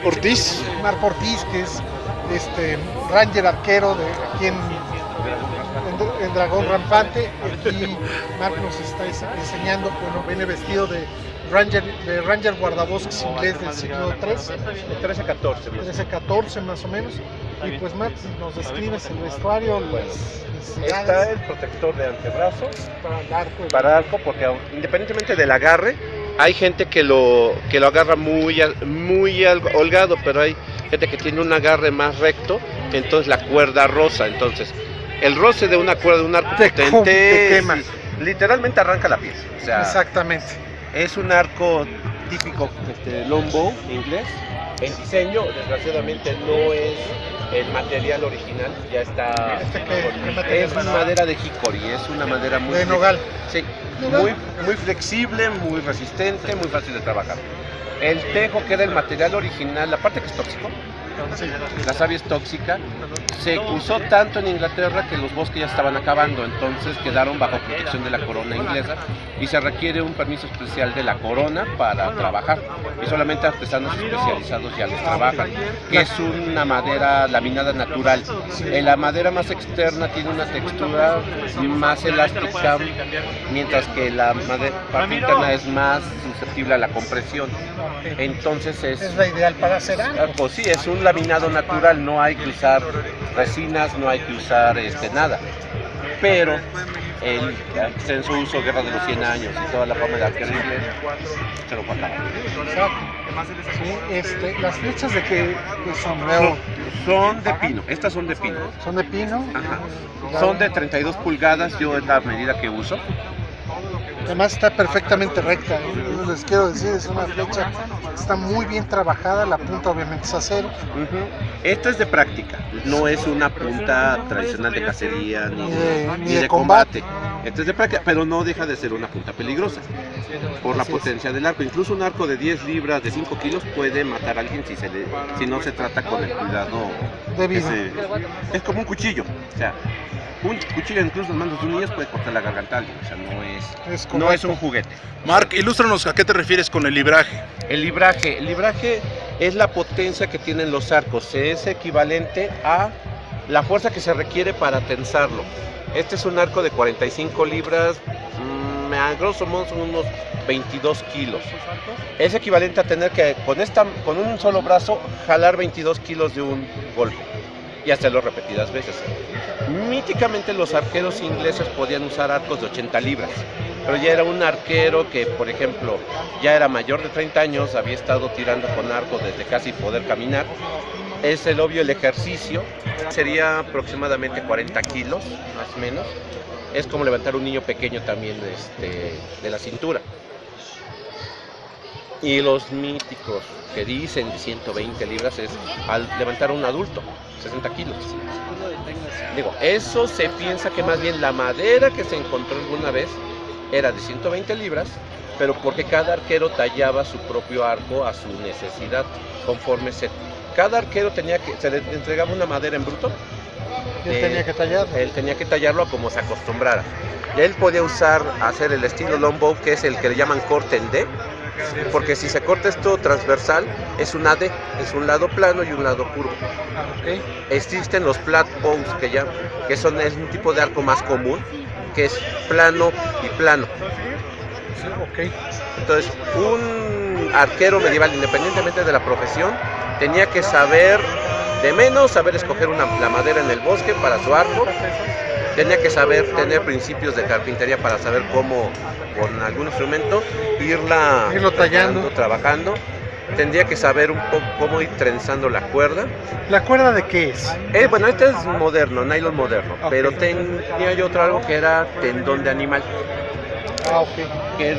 Ortiz. Marco Ortiz, que es Ranger arquero de aquí en Dragón Rampante. Aquí Mark nos está enseñando, bueno, viene vestido de Ranger guardabosques inglés del siglo III, De 13-14. 13-14 más o menos. Y pues Mark, nos describes el vestuario, las Está necesidades el protector de antebrazo para el arco. para arco, porque independientemente del agarre, hay gente que lo agarra muy holgado, pero hay gente que tiene un agarre más recto, entonces la cuerda roza. Entonces, el roce de una cuerda de un arco Te potente quema. literalmente arranca la piel. O sea, Exactamente. es un arco típico longbow inglés. El diseño, desgraciadamente, no es el material original, ya está. ¿Qué material Es madera de hickory, es una madera muy. De nogal. Sí, muy flexible, muy resistente, muy fácil de trabajar. El tejo, que era el material original, la parte que es tóxico, la savia es tóxica, se usó tanto en Inglaterra que los bosques ya estaban acabando, entonces quedaron bajo protección de la corona inglesa y se requiere un permiso especial de la corona para trabajar, y solamente artesanos especializados ya los trabajan, que es una madera laminada natural. La madera más externa tiene una textura más elástica, mientras que la parte interna es más susceptible a la compresión. Entonces Es la ideal para hacer arco. pues sí, es un laminado natural, no hay que usar resinas, no hay que usar nada. Pero el extenso uso, Guerra de los 100 años y toda la fama de arquero inglés se lo faltaba. Sí, las flechas de que son nuevos. Son de pino, estas son de pino. Son de pino. Ajá. Son de 32 pulgadas, yo es la medida que uso. Además está perfectamente recta. Yo les quiero decir, es una flecha que está muy bien trabajada. La punta obviamente es acero. Esta es de práctica, no es una punta tradicional de cacería ni de combate. Esta es de práctica, pero no deja de ser una punta peligrosa por la potencia del arco. Incluso un arco de 10 libras, de 5 kilos, puede matar a alguien si no se trata con el cuidado debido. Es como un cuchillo. O sea, un cuchillo incluso en manos de un niño puede cortar la garganta a alguien. O sea, no es un juguete. Mark, ilústranos a qué te refieres con el libraje. El libraje es la potencia que tienen los arcos, es equivalente a la fuerza que se requiere para tensarlo. Este es un arco de 45 libras, a grosso modo son unos 22 kilos. Es equivalente a tener que con un solo brazo jalar 22 kilos de un golpe y hacerlo repetidas veces. Míticamente los arqueros ingleses podían usar arcos de 80 libras, pero ya era un arquero que, por ejemplo, ya era mayor de 30 años, había estado tirando con arco desde casi poder caminar. Es el ejercicio, sería aproximadamente 40 kilos, más o menos. Es como levantar un niño pequeño también de la cintura. Y los míticos que dicen 120 libras es al levantar a un adulto, 60 kilos. Digo, eso se piensa que más bien la madera que se encontró alguna vez era de 120 libras, pero porque cada arquero tallaba su propio arco a su necesidad, conforme cada arquero se le entregaba una madera en bruto. Él tenía que tallarlo. Él tenía que tallarlo a como se acostumbrara. Y él podía hacer el estilo longbow, que es el que le llaman corte en D, porque si se corta esto transversal, es una D, es un lado plano y un lado curvo. Existen los flat bows que son un tipo de arco más común, que es plano y plano. Entonces, un arquero medieval, independientemente de la profesión, tenía que saber escoger la madera en el bosque para su arco. Tenía que tener principios de carpintería para saber cómo, con algún instrumento, irlo tallando, trabajando. Tendría que saber un poco cómo ir trenzando la cuerda. ¿La cuerda de qué es? Bueno, este es moderno, nylon moderno, pero tenía yo algo que era tendón de animal. Que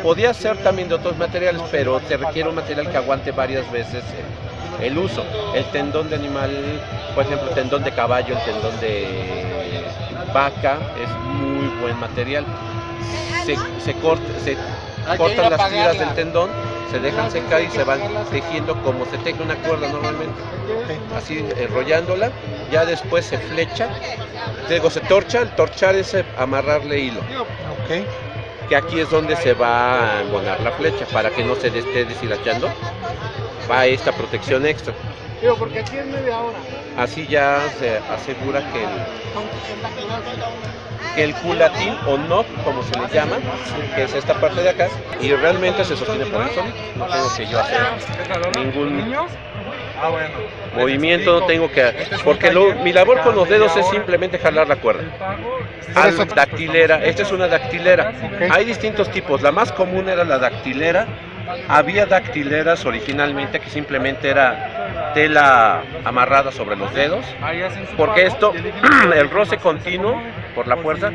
podía ser también de otros materiales, pero te requiere un material que aguante varias veces el uso. El tendón de animal, por ejemplo, el tendón de caballo, el tendón de vaca, es muy buen material. Se cortan las tiras del tendón, se dejan secar y se van tejiendo como se teje una cuerda normalmente, así enrollándola. Ya después se flecha, se torcha. El torchar es amarrarle hilo, que aquí es donde se va a embonar la flecha para que no se esté deshilachando. va esta protección extra. Digo, porque aquí es media hora. Así ya se asegura que el culatín o knob, como se le llama, que es esta parte de acá, y realmente se sostiene por el solito. No tengo que yo hacer ningún movimiento, no tengo que, porque mi labor con los dedos es simplemente jalar la cuerda. Dactilera, esta es una dactilera. Hay distintos tipos, la más común era la dactilera. Había dactileras originalmente que simplemente era tela amarrada sobre los dedos, porque esto, el roce continuo por la fuerza,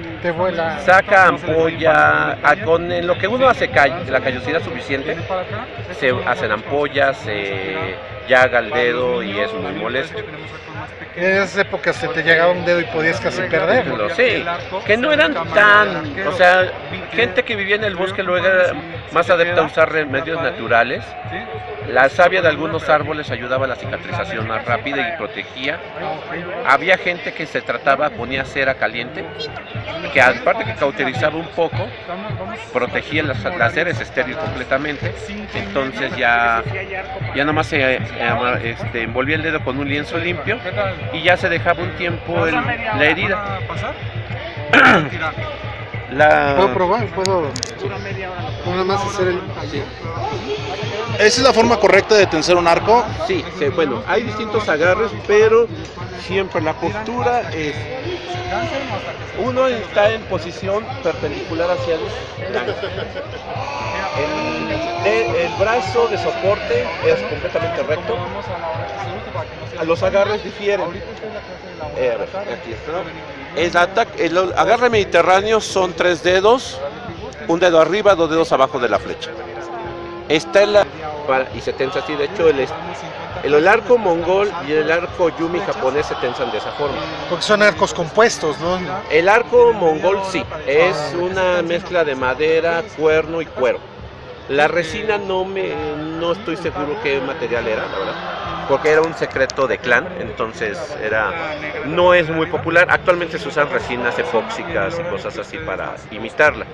saca ampolla, en lo que uno hace la callosidad suficiente, se hacen ampollas, se llaga el dedo y es muy molesto. En esas épocas se te llegaba un dedo y podías casi perderlo. Sí, que no eran tan, o sea, gente que vivía en el bosque luego era más adepta a usar remedios naturales. La savia de algunos árboles ayudaba a la cicatrización más rápida y protegía. Había gente que se ponía cera caliente, que aparte que cauterizaba un poco, protegía la cera, es estéril completamente. Entonces ya nomás se envolvía el dedo con un lienzo limpio y ya se dejaba un tiempo la herida. ¿Puedo probar? ¿Puedo nada más hacer el...? Sí. ¿Esa es la forma correcta de tensar un arco? Sí, bueno, hay distintos agarres, pero siempre la postura es... Uno está en posición perpendicular hacia el blanco. El brazo de soporte es completamente recto. Los agarres difieren. Aquí está. El agarre mediterráneo son 3 dedos, un dedo arriba, 2 dedos abajo de la flecha. Está y se tensa así. De hecho, el arco mongol y el arco yumi japonés se tensan de esa forma. Porque son arcos compuestos, ¿no? El arco mongol sí, es una mezcla de madera, cuerno y cuero. La resina no estoy seguro qué material era, la verdad, porque era un secreto de clan, entonces no es muy popular. Actualmente se usan resinas epóxicas y cosas así para imitarla.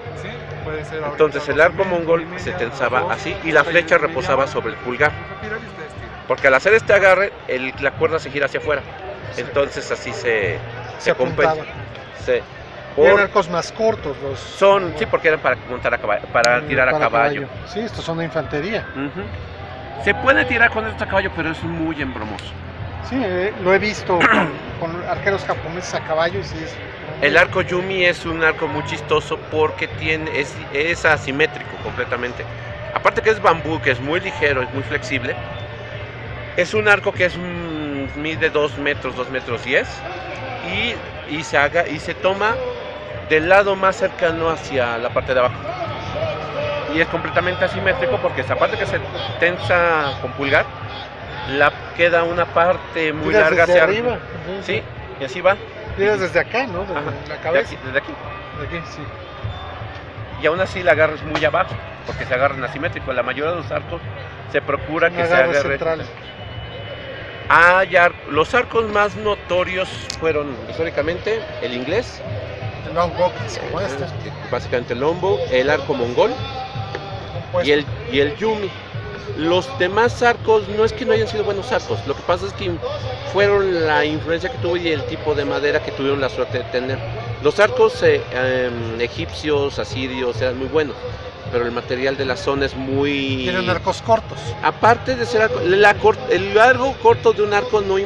Entonces el arco mongol se tensaba así y la flecha reposaba sobre el pulgar, porque al hacer este agarre la cuerda se gira hacia afuera, entonces así se compensa. Eran arcos más cortos los... Sí, porque eran para montar para tirar a caballo. Sí, estos son de infantería. Se puede tirar con estos a caballo, pero es muy embromoso. Sí, lo he visto con arqueros japoneses a caballo y sí es... El arco yumi es un arco muy chistoso porque es asimétrico completamente. Aparte que es bambú, que es muy ligero, es muy flexible. Es un arco que mide 2 metros, 2 metros 10 y se toma del lado más cercano hacia la parte de abajo. Y es completamente asimétrico porque esa parte que se tensa con pulgar, queda una parte muy larga hacia arriba. Sí, y así va. Miras desde acá, ¿no? Desde la cabeza. Desde aquí. De aquí, sí. Y aún así la agarra es muy abajo, porque se agarran asimétrico. La mayoría de los arcos se procura que se agarre central. Los arcos más notorios fueron históricamente el inglés, El longbow, como este. básicamente el longbow, el arco mongol y el yumi. Los demás arcos no es que no hayan sido buenos arcos, lo que pasa es que fueron la influencia que tuvo y el tipo de madera que tuvieron la suerte de tener. Los arcos egipcios, asirios eran muy buenos, pero el material de la zona es muy... Tienen arcos cortos. Aparte de ser arco, el largo corto de un arco no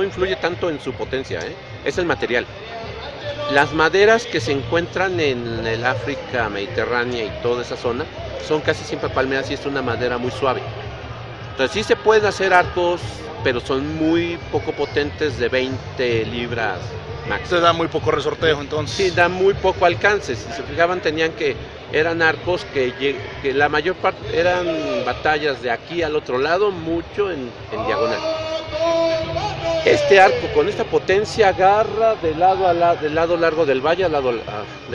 influye tanto en su potencia, es el material. Las maderas que se encuentran en el África mediterránea y toda esa zona son casi siempre palmeras y es una madera muy suave. Entonces sí se pueden hacer arcos, pero son muy poco potentes, de 20 libras máximo. Se da muy poco resorteo entonces. Sí, da muy poco alcance. Si se fijaban eran arcos que la mayor parte eran batallas de aquí al otro lado, mucho en diagonal. Este arco con esta potencia agarra del lado largo del valle de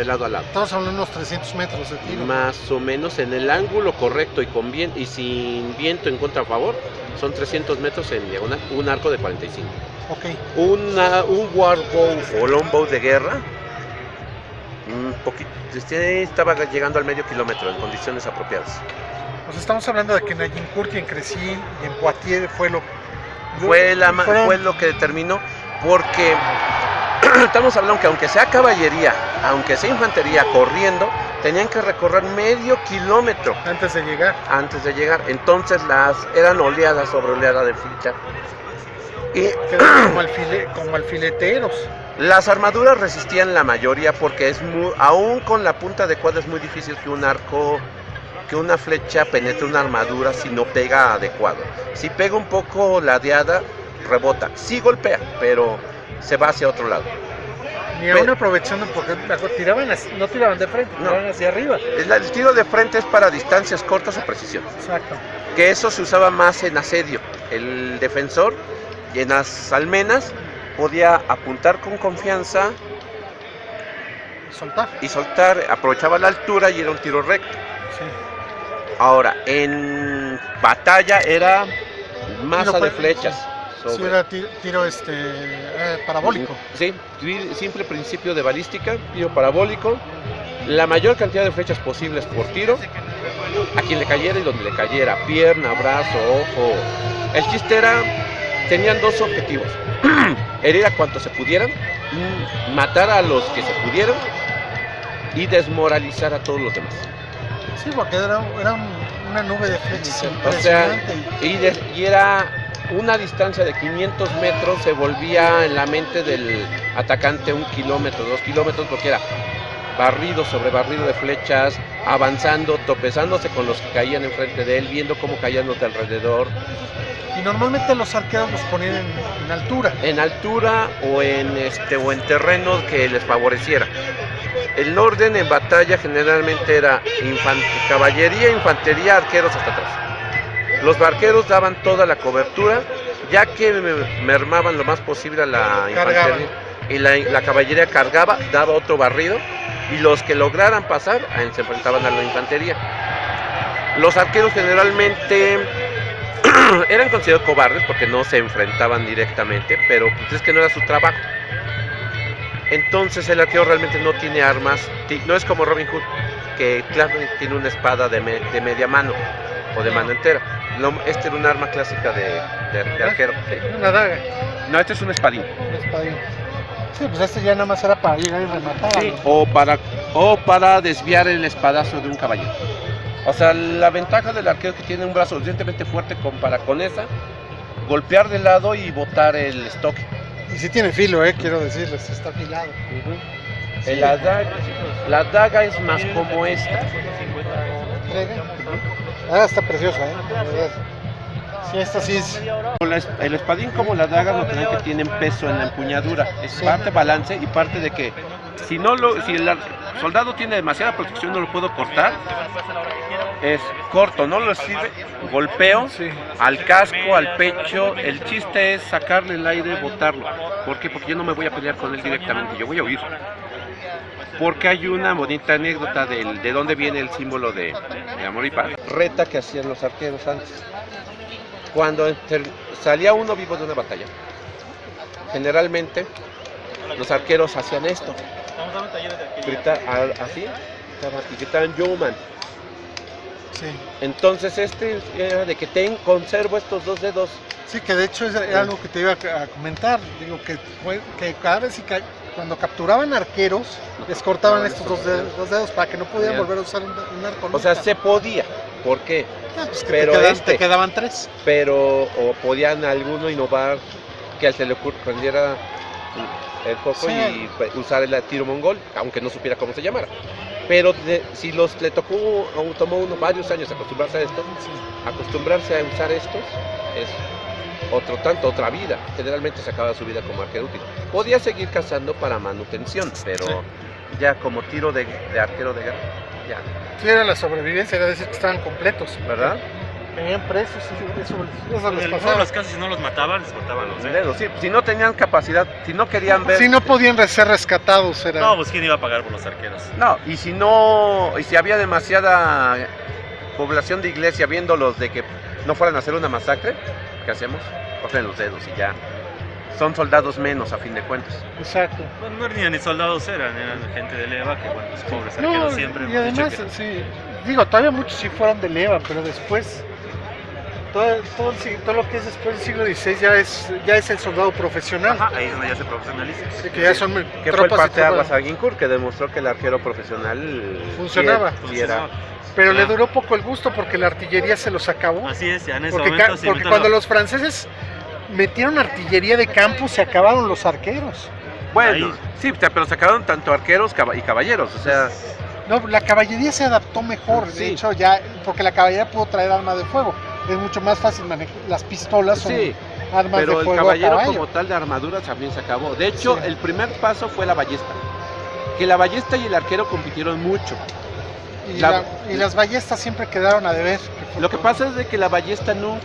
lado a lado. Estamos hablando de unos 300 metros de tiro. Más o menos en el ángulo correcto y sin viento en contra a favor, son 300 metros en diagonal, un arco de 45. Ok. Un warbow o longbow de guerra, estaba llegando al medio kilómetro en condiciones apropiadas. Pues estamos hablando de que en Agincourt y en Crecy y en Poitiers fue lo que determinó, porque estamos hablando que aunque sea caballería, aunque sea infantería corriendo, tenían que recorrer medio kilómetro antes de llegar. Entonces eran oleadas sobre oleadas de flecha. Y como alfileteros. las armaduras resistían la mayoría, porque aún con la punta adecuada es muy difícil que una flecha penetre una armadura si no pega adecuado. Si pega un poco ladeada, rebota. Sí golpea, pero se va hacia otro lado. Ni aún aprovechando, porque no tiraban de frente, tiraban hacia arriba. El tiro de frente es para distancias cortas o precisión. Exacto. Que eso se usaba más en asedio. El defensor y en las almenas podía apuntar con confianza y soltar, aprovechaba la altura y era un tiro recto. Sí. Ahora, en batalla era masa de flechas. Sí, era tiro parabólico. Sí, simple principio de balística, tiro parabólico, la mayor cantidad de flechas posibles por tiro, a quien le cayera y donde le cayera, pierna, brazo, ojo. El chiste era, tenían dos objetivos: herir a cuantos se pudieran, matar a los que se pudieran y desmoralizar a todos los demás. Sí, porque era una nube de flechas. O sea, y era una distancia de 500 metros, se volvía en la mente del atacante 1 kilómetro, 2 kilómetros, porque era barrido sobre barrido de flechas, avanzando, tropezándose con los que caían enfrente de él, viendo cómo caían los de alrededor. Y normalmente los arqueros los ponían en altura. En altura o en terrenos que les favoreciera. El orden en batalla generalmente era caballería, infantería, arqueros hasta atrás. Los barqueros daban toda la cobertura, ya que mermaban lo más posible a la infantería. Y la caballería cargaba, daba otro barrido, y los que lograran pasar se enfrentaban a la infantería. Los arqueros generalmente eran considerados cobardes porque no se enfrentaban directamente, pero pues es que no era su trabajo. Entonces el arquero realmente no tiene armas, no es como Robin Hood, que claro, tiene una espada de media mano o de mano entera. Este era un arma clásica de arquero. Sí. Una daga. No, este es un espadín. Un espadín. Sí, pues este ya nada más era para llegar y rematar. Sí, o para desviar el espadazo de un caballero. O sea, la ventaja del arquero es que tiene un brazo suficientemente fuerte para con esa golpear de lado y botar el estoque. Y sí tiene filo, quiero decirles, está afilado. Sí. La daga es más como esta. Está preciosa, la verdad. Sí, esta sí es. El espadín como la daga no tienen que tienen peso en la empuñadura. Es parte balance y parte de que si el soldado tiene demasiada protección no lo puedo cortar. Es corto, no lo sirve, golpeo al casco, al pecho. El chiste es sacarle el aire y botarlo. ¿Por qué? Porque yo no me voy a pelear con él directamente, yo voy a huir. Porque hay una bonita anécdota de dónde viene el símbolo de amor y paz. Reta que hacían los arqueros antes. Cuando salía uno vivo de una batalla, generalmente los arqueros hacían esto. Así, y gritaban "Yeoman". Sí. Entonces era de que conservo estos dos dedos. Sí, que de hecho era algo que te iba a comentar. Digo que cada vez cuando capturaban arqueros les cortaban estos dos dedos para que no pudieran volver a usar un arco. O sea, se podía. ¿Por qué? Pues pero te quedaban 3. Pero podían alguno innovar, que se le prendiera el foco y usar el tiro mongol, aunque no supiera cómo se llamara. Pero si le tomó varios años acostumbrarse a esto, acostumbrarse a usar estos es otra vida. Generalmente se acaba su vida como arquero útil. Podía seguir cazando para manutención, pero ya como tiro de arquero de guerra, ya. Sí, era la sobrevivencia, era decir que estaban completos, ¿verdad? Tenían presos, eso les pasaba. En los casos, si no los mataban, les cortaban los dedos. Sí, si no tenían capacidad, si no querían ver. Si no podían ser rescatados, era. No, pues quién iba a pagar por los arqueros. No, y si había demasiada población de iglesia viéndolos de que no fueran a hacer una masacre, ¿qué hacemos? Corten los dedos y ya. son soldados menos a fin de cuentas. Exacto. Bueno, no eran ni soldados, eran gente de leva, que bueno, los pobres No, arqueros siempre y hemos dicho además, sí, digo, todavía muchos sí fueron de leva, pero después, todo lo que es después del siglo XVI ya es el soldado profesional. Ajá, ahí es donde ya se profesionaliza. Sí, que ya son Que fue el tropas y parteaguas tropas. a Agincourt, que demostró que el arquero profesional Funcionaba. sí era. Pero le Ah. duró poco el gusto porque la artillería se los acabó. Así es, ya en ese Porque, momento se porque inventó cuando lo- los franceses metieron artillería de campo, se acabaron los arqueros. Bueno, Ahí. sí, pero sacaron tanto arqueros y caballeros, o sea, No, la caballería se adaptó mejor, Sí. de hecho, ya, porque la caballería pudo traer armas de fuego. Es mucho más fácil manejar. Las pistolas son sí, armas pero de el fuego a caballero caballo. como tal de armadura también se acabó. De hecho, Sí. el primer paso fue la ballesta. Que la ballesta y el arquero compitieron mucho. Y, la- y las ballestas siempre quedaron a deber. Lo que pasa es de que la ballesta no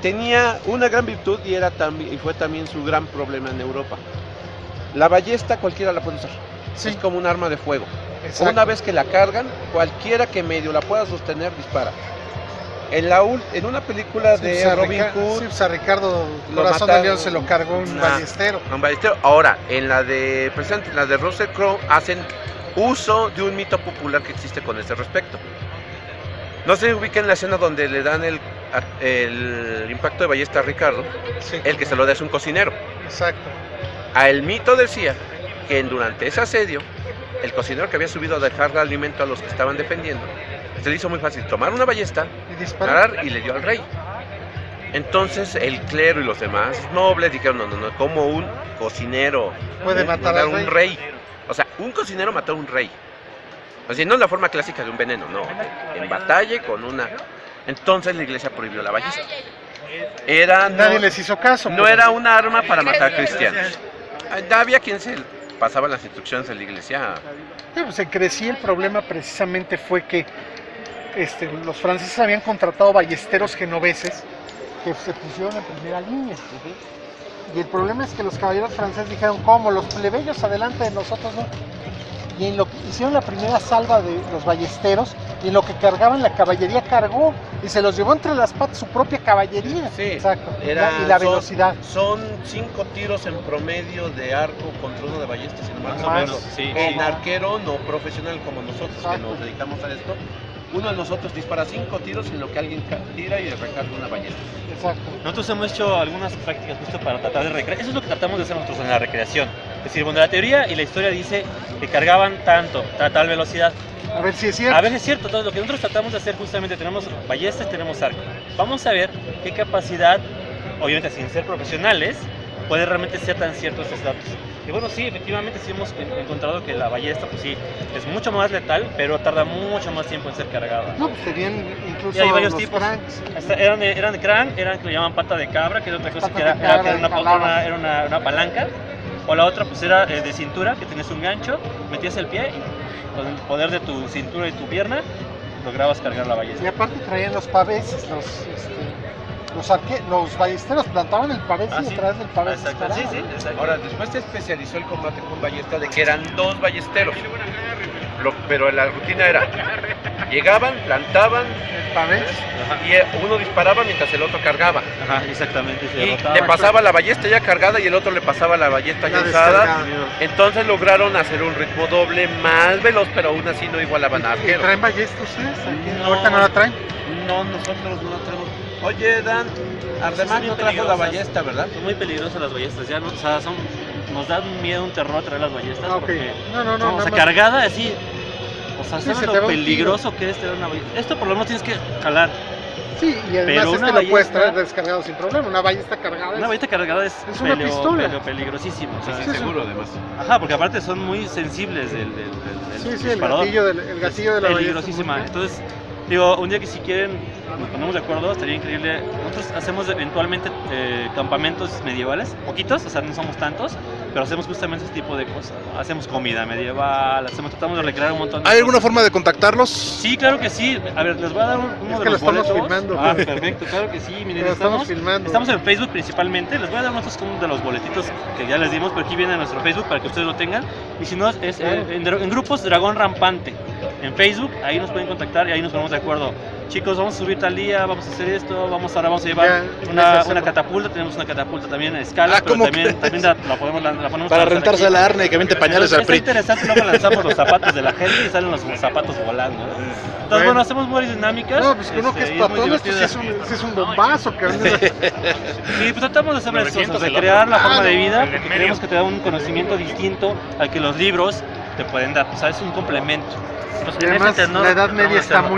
tenía una gran virtud y fue también su gran problema en Europa. La ballesta cualquiera la puede usar. Sí, Es como un arma de fuego. exacto. Una vez que la cargan, cualquiera que medio la pueda sostener dispara. En una película Sí, de pues a Robin sí, Hood, pues a Ricardo lo Corazón de mataron. León se lo cargó un Nah. ballestero. un ballestero. Ahora, precisamente en la de Russell Crowe, hacen uso de un mito popular que existe con ese respecto. No se ubica en la escena donde le dan el impacto de ballesta a Ricardo, Sí, el que se lo da es un cocinero. exacto. El mito decía que durante ese asedio, el cocinero que había subido a dejar alimento a los que estaban defendiendo, se le hizo muy fácil tomar una ballesta, Y disparó. disparar y le dio al rey. Entonces el clero y los demás nobles dijeron, no, como un cocinero Puede matar al a un rey. O sea, un cocinero mató a un rey. O sea, no en la forma clásica de un veneno, no. En batalla con una... Entonces la iglesia prohibió la ballesta. Nadie les hizo caso. No pues. era un arma para matar cristianos. Había quien se pasaba las instrucciones de la iglesia. Sí, pues en Crecy el problema precisamente fue que los franceses habían contratado ballesteros genoveses que se pusieron en primera línea. Y el problema es que los caballeros franceses dijeron, ¿cómo? Los plebeyos adelante de nosotros no. Y en lo que hicieron la primera salva de los ballesteros, y en lo que cargaban la caballería cargó, y se los llevó entre las patas su propia caballería. Sí, Exacto. era- Y la son- velocidad. Son 5 tiros en promedio de arco contra uno de ballesta, sin Más embargo. o Más. menos, sí. En arquero no profesional como nosotros que Exacto. nos dedicamos a esto, uno de nosotros dispara 5 tiros en lo que alguien tira y recarga una ballesta. Exacto. Nosotros hemos hecho algunas prácticas justo para tratar de recrear. Eso es lo que tratamos de hacer nosotros en la recreación. Es decir, bueno, la teoría y la historia dice que cargaban tanto, a tal velocidad. A ver si es cierto. A ver, es cierto, entonces lo que nosotros tratamos de hacer justamente, tenemos ballestas, tenemos arco. Vamos a ver qué capacidad, obviamente sin ser profesionales, puede realmente ser tan ciertos estos datos. Y bueno, sí, efectivamente sí hemos encontrado que la ballesta, pues sí, es mucho más letal, pero tarda mucho más tiempo en ser cargada. No, pues tenían incluso Y hay varios los tipos. cranks. Hasta eran de crank, eran que le llaman pata de cabra, que era otra cosa Pata que era, de cabra, era una, jalaba. una palanca. O la otra pues era de cintura, que tenías un gancho, metías el pie y con el poder de tu cintura y tu pierna lograbas cargar la Y ballesta. aparte traían los pavés, los ballesteros plantaban el pavés Ah, y sí. detrás del pavés Exacto, sí, disparaban. sí, exacto. Ahora, después se especializó el combate con ballesta de que eran 2 ballesteros. Pero la rutina era, llegaban, plantaban El pavés. Ajá, y uno disparaba mientras el otro cargaba. ajá, exactamente. Se Y derrotaba. le pasaba la ballesta ya cargada y el otro le pasaba la ballesta ya La usada. descargada. Entonces lograron hacer un ritmo doble más veloz, pero aún así no igualaban a ¿Y arqueros. traen ballesta ustedes? Aquí No. ahorita no la traen. No, nosotros no la tenemos. Oye, Dan, Ardemán Son no bien trajo la peligrosas. ballesta, ¿verdad? Son muy peligrosas las ballestas, ya no, o sea, nos da un miedo, un terror traer las ballestas. Ah, ok. Porque, No, o nada sea, más. cargada así. O sea, Sí, ¿sabes se te lo va un peligroso que es tener una ballesta? Esto por lo menos tienes que jalar. Sí, y además Pero una lo puedes ballesta- traer descargado sin problema. Una ballesta cargada Una es- ballesta cargada es una pistola. peligrosísimo. O sea, sí, seguro, además. Ajá, porque aparte son muy sensibles del Sí, sí, el disparador. gatillo, el gatillo de la ballesta. Peligrosísima. es muy- Entonces, digo, un día que si quieren nos ponemos de acuerdo, estaría increíble. Nosotros hacemos eventualmente campamentos medievales, poquitos, o sea, no somos tantos, pero hacemos justamente ese tipo de cosas, ¿no? Hacemos comida medieval, tratamos de recrear un montón de ¿Hay alguna cosas. forma de contactarlos? Sí, claro que sí. A ver, les voy a dar uno Es de que lo los estamos boletos. filmando. Ah, perfecto, claro que sí. Miren, Lo estamos filmando. Estamos en Facebook principalmente. Les voy a dar nosotros uno de los boletitos que ya les dimos, pero aquí viene a nuestro Facebook para que ustedes lo tengan. Y si no, es Claro. en grupos Dragón Rampante. en Facebook, ahí nos pueden contactar y ahí nos ponemos de acuerdo. Chicos, vamos a subir tal día, vamos a hacer esto, ahora vamos a llevar una catapulta, tenemos una catapulta también a escala, pero ¿cómo también crees? la ponemos Para lanzar rentarse aquí. la arna y que vente pañales al Es PRI. interesante, luego lanzamos los zapatos de la gente y salen los zapatos volando, ¿no? Entonces, bueno, hacemos varias dinámicas. No, pues uno que es y muy patrón, esto sí divertido. es un bombazo, cabrón. Sí, pues tratamos de hacer las 900 cosas, de el otro. crear la forma Ah, de no, vida, el de en porque medio. creemos que te da un conocimiento distinto al que los libros te pueden dar, o sea, es un complemento. Entonces, Y en ese además tenor, la Edad tratamos de Media está hacerlo.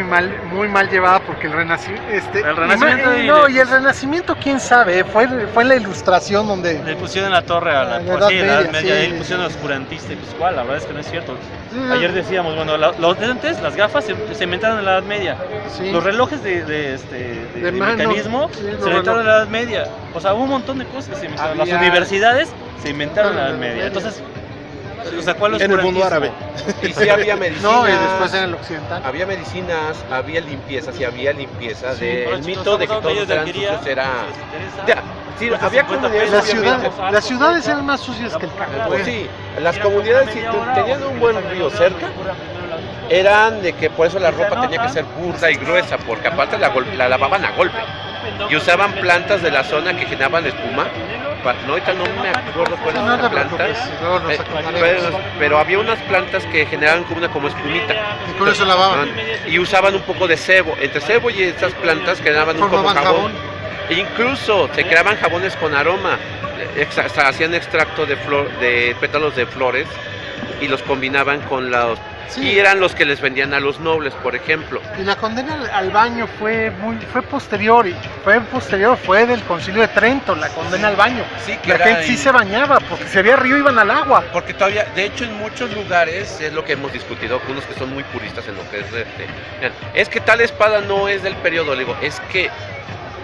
muy mal llevada porque el Renacimiento, El Renacimiento y el Renacimiento, quién sabe, fue en la Ilustración donde Le pusieron la torre a La la, Edad sí, la Edad Media, Media, sí. ahí le pusieron oscurantista y pues cuál, la verdad es que no es cierto. Sí, Ayer decíamos, bueno, los lentes, las gafas se inventaron en la Edad Media. sí. Los relojes de mano, mecanismo sí, se los inventaron en la Edad Media. O sea, hubo un montón de cosas que se inventaron. Las Había- universidades se inventaron en la Edad en la Edad Media. Media. Entonces, o sea, ¿cuál es En el mundo árabe. Y sí había medicinas. No, y después en el occidental. Había medicinas, había limpieza, sí había limpieza. Sí, El ahora, mito chicos, de que estamos todos talleres de eran alquería, sucios era... si les interesa. Ya, sí, Cuesta había 50 comunidades, pesos. obviamente. Las ciudades eran más sucias que el Pues cacao. sí, las comunidades sí tenían un buen río cerca, eran de que por eso la ropa tenía que ser burda y gruesa, porque aparte la lavaban a golpe. Y usaban plantas de la zona que generaban espuma. No, ahorita no me acuerdo cuál es No la te planta. preocupes, luego nos Eh, acordaremos. pero había unas plantas que generaban como espumita. Y con eso lavaban. Y usaban un poco de sebo. Entre sebo y esas plantas generaban un como Formaban jabón. E incluso se creaban jabones con aroma. Hacían extracto de pétalos de flores y los combinaban con los... Sí. Y eran los que les vendían a los nobles, por ejemplo. Y la condena al baño fue posterior, fue del Concilio de Trento, la condena al baño. Sí, que La era gente sí se bañaba, porque si había río iban al agua. Porque todavía, de hecho, en muchos lugares es lo que hemos discutido, con unos que son muy puristas en lo que es miren, es que tal espada no es del periodo, le digo, es que,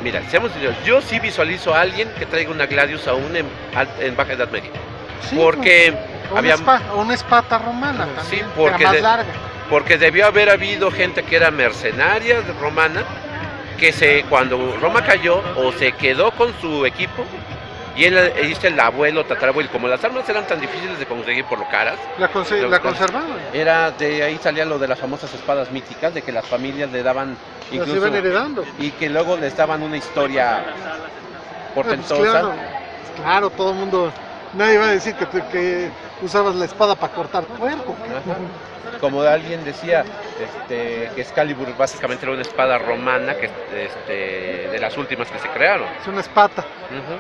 mira, seamos sinceros, yo sí visualizo a alguien que traiga una gladius aún en Baja Edad Media. Sí, Porque o había... una espata romana Sí, también, que porque era más larga. Porque debió haber habido gente que era mercenaria romana, que cuando Roma cayó, o se quedó con su equipo, y él dice el abuelo, tatarabuelo, como las armas eran tan difíciles de conseguir por lo caras, La conservaban. era de ahí salía lo de las famosas espadas míticas, de que las familias le daban Las incluso, iban heredando. y que luego les daban una historia Pues portentosa. claro, todo el mundo, nadie va a decir que usabas la espada para cortar puerco. Ajá. Como alguien decía, que Excalibur básicamente era una espada romana de las últimas que se crearon. Es una espata. Ujú,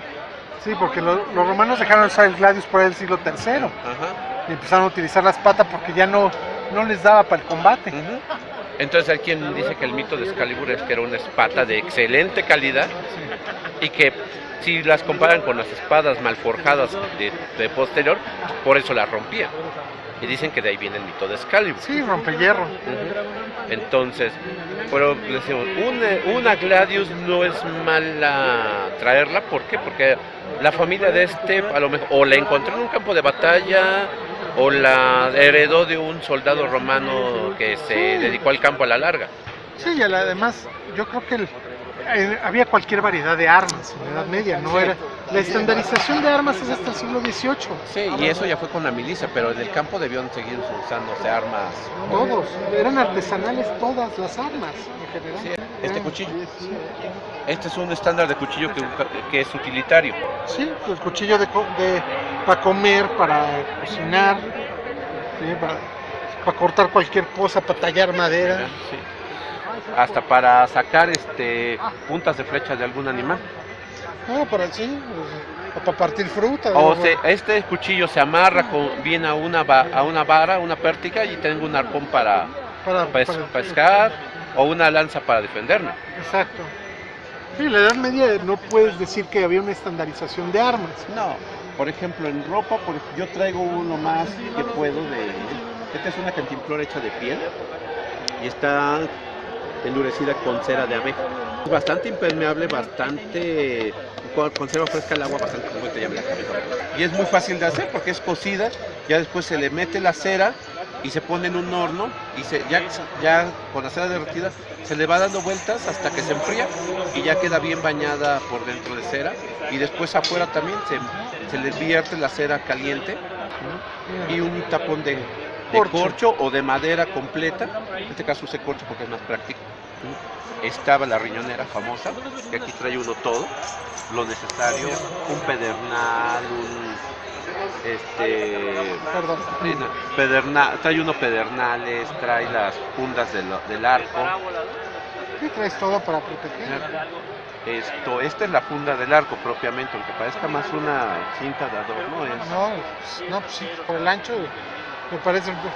Sí, porque los romanos dejaron de usar el gladius por ahí del siglo III ajá, y empezaron a utilizar la espata porque ya no les daba para el combate. ujú. Entonces hay quien dice que el mito de Excalibur es que era una espada de excelente calidad y que si las comparan con las espadas mal forjadas de posterior, por eso las rompían. Y dicen que de ahí viene el mito de Excalibur. Sí, rompehierro. Ujú. Entonces, pero decimos, una gladius no es mala traerla, ¿por qué? Porque la familia de a lo mejor, o la encontró en un campo de batalla, o la heredó de un soldado romano que se dedicó al campo a la larga. Sí, y además yo creo que había cualquier variedad de armas en la Edad Media, no era la estandarización de armas es hasta el siglo XVIII. Sí, y eso ya fue con la milicia, pero en el campo debieron seguir usándose armas. Todos, eran artesanales todas las armas en general. Sí, este cuchillo. Este es un estándar de cuchillo que es utilitario. Sí, pues cuchillo para comer, para cocinar, ¿sí? para cortar cualquier cosa, para tallar madera. Sí. Hasta para sacar puntas de flecha de algún animal. No, para sí, pues, para partir fruta. O este cuchillo se amarra bien a una vara, una pértiga, y tengo un arpón para pescar, o una lanza para defenderme. Exacto. Sí, en la Edad Media no puedes decir que había una estandarización de armas. No, por ejemplo, en ropa, yo traigo uno más que puedo esta es una cantimplora hecha de piel y está endurecida con cera de abeja. Es bastante impermeable, conserva fresca el agua, bastante como te llama la cabeza. Y es muy fácil de hacer porque es cocida, ya después se le mete la cera y se pone en un horno y ya con la cera derretida se le va dando vueltas hasta que se enfría y ya queda bien bañada por dentro de cera, y después afuera también se le vierte la cera caliente y un tapón corcho o de madera completa. En este caso usé corcho porque es más práctico. Estaba la riñonera famosa, que aquí trae uno todo, lo necesario, un pedernal, trae uno pedernales, trae las fundas del arco. ¿Qué traes todo para proteger? Esta es la funda del arco propiamente, aunque parezca más una cinta de adorno. No, pues sí, por el ancho me parece un poco.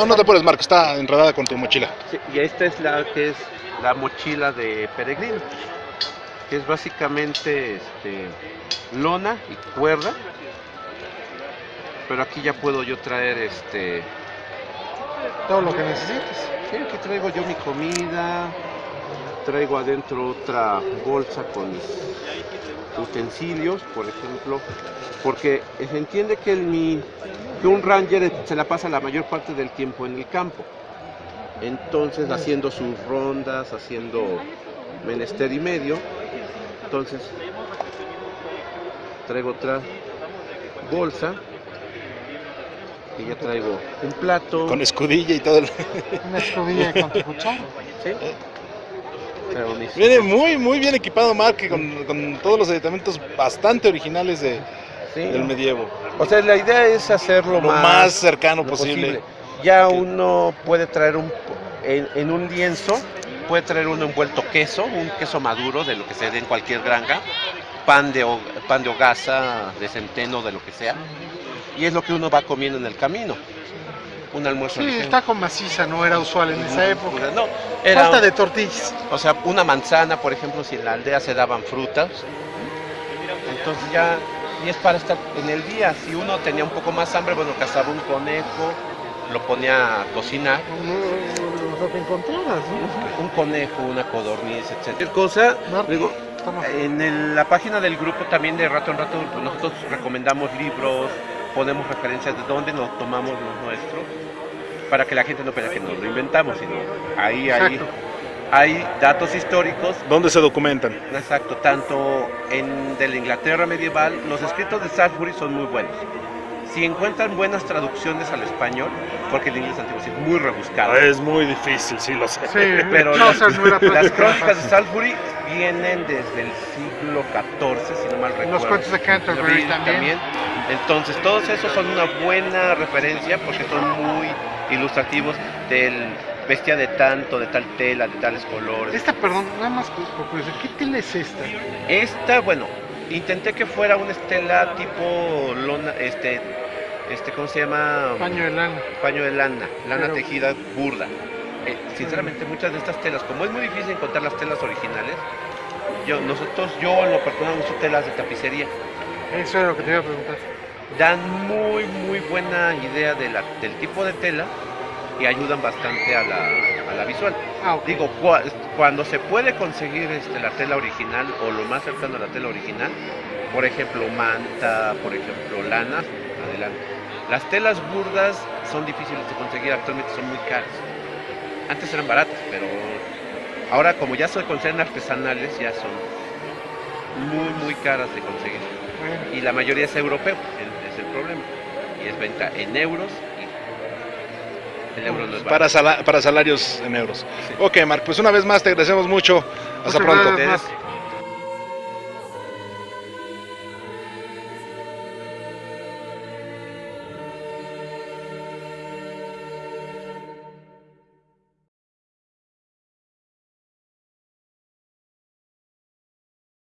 No te apures, Mark, está enredada con tu mochila. Sí, y esta es la mochila de peregrino, que es básicamente lona y cuerda, pero aquí ya puedo yo traer todo lo que necesites. sí, aquí traigo yo mi comida, traigo adentro otra bolsa con utensilios, por ejemplo, porque se entiende que un ranger se la pasa la mayor parte del tiempo en el campo, entonces haciendo sus rondas, haciendo menester y medio. Entonces traigo otra bolsa y ya traigo un plato Con escudilla y todo. Una escudilla con tu cuchara. ¿sí? Traigo mis- Viene muy bien equipado, Mark, con todos los aditamentos bastante originales sí. del medievo. O sea, la idea es hacerlo Lo más cercano lo posible. Ya uno puede traer en un lienzo, puede traer uno envuelto queso, un queso maduro de lo que se dé en cualquier granja, pan de hogaza, de centeno, de lo que sea, y es lo que uno va comiendo en el camino. Un almuerzo Sí, ligero. está con maciza, no era usual en esa época. No, era, Falta de tortillas. o sea, una manzana, por ejemplo, si en la aldea se daban frutas, entonces ya, y es para estar en el día. Si uno tenía un poco más hambre, bueno, cazaba un conejo, lo ponía a cocinar, Lo que encontraras, ¿no? un conejo, una codorniz, etc. Cualquier cosa, Marco, digo, estamos- la página del grupo también de rato en rato, pues, nosotros recomendamos libros, ponemos referencias de dónde nos tomamos los nuestros, para que la gente no crea que nos lo inventamos, sino ahí Exacto. hay datos históricos. ¿Dónde se documentan? Exacto, tanto de la Inglaterra medieval, los escritos de Salisbury son muy buenos. Si encuentran buenas traducciones al español, porque el inglés antiguo sí es muy rebuscado, Es muy difícil, sí lo sé. Sí, pero Chaucer no era las prácticamente crónicas de fácil. Salisbury vienen desde el siglo XIV, si no mal recuerdo. Los cuentos de Canterbury Sí, también. Entonces, todos esos son una buena referencia porque son muy ilustrativos del bestia de tanto, de tal tela, de tales colores. Esta, perdón, nada más por curiosidad, ¿qué tela es esta? Esta, bueno, intenté que fuera una estela tipo lona, ¿cómo se llama? Paño de lana. Paño de lana Pero- tejida burda. Sinceramente, muchas de estas telas, como es muy difícil encontrar las telas originales, yo en lo personal uso telas de tapicería. Eso era lo que te iba a preguntar. Dan muy buena idea del tipo de tela y ayudan bastante a la visual. Ah, ok. Digo, cuando se puede conseguir la tela original o lo más cercano a la tela original, por ejemplo manta, por ejemplo lanas, adelante. Las telas burdas son difíciles de conseguir, actualmente son muy caras. Antes eran baratas, pero ahora como ya se consideran artesanales, ya son muy caras de conseguir. Bueno, Y la mayoría es europeo, es el problema. Y es venta en euros y el euro no es barato. Para salarios en euros. Sí. Ok, Mark, pues una vez más te agradecemos mucho. Hasta Muchas pronto. gracias, Ustedes,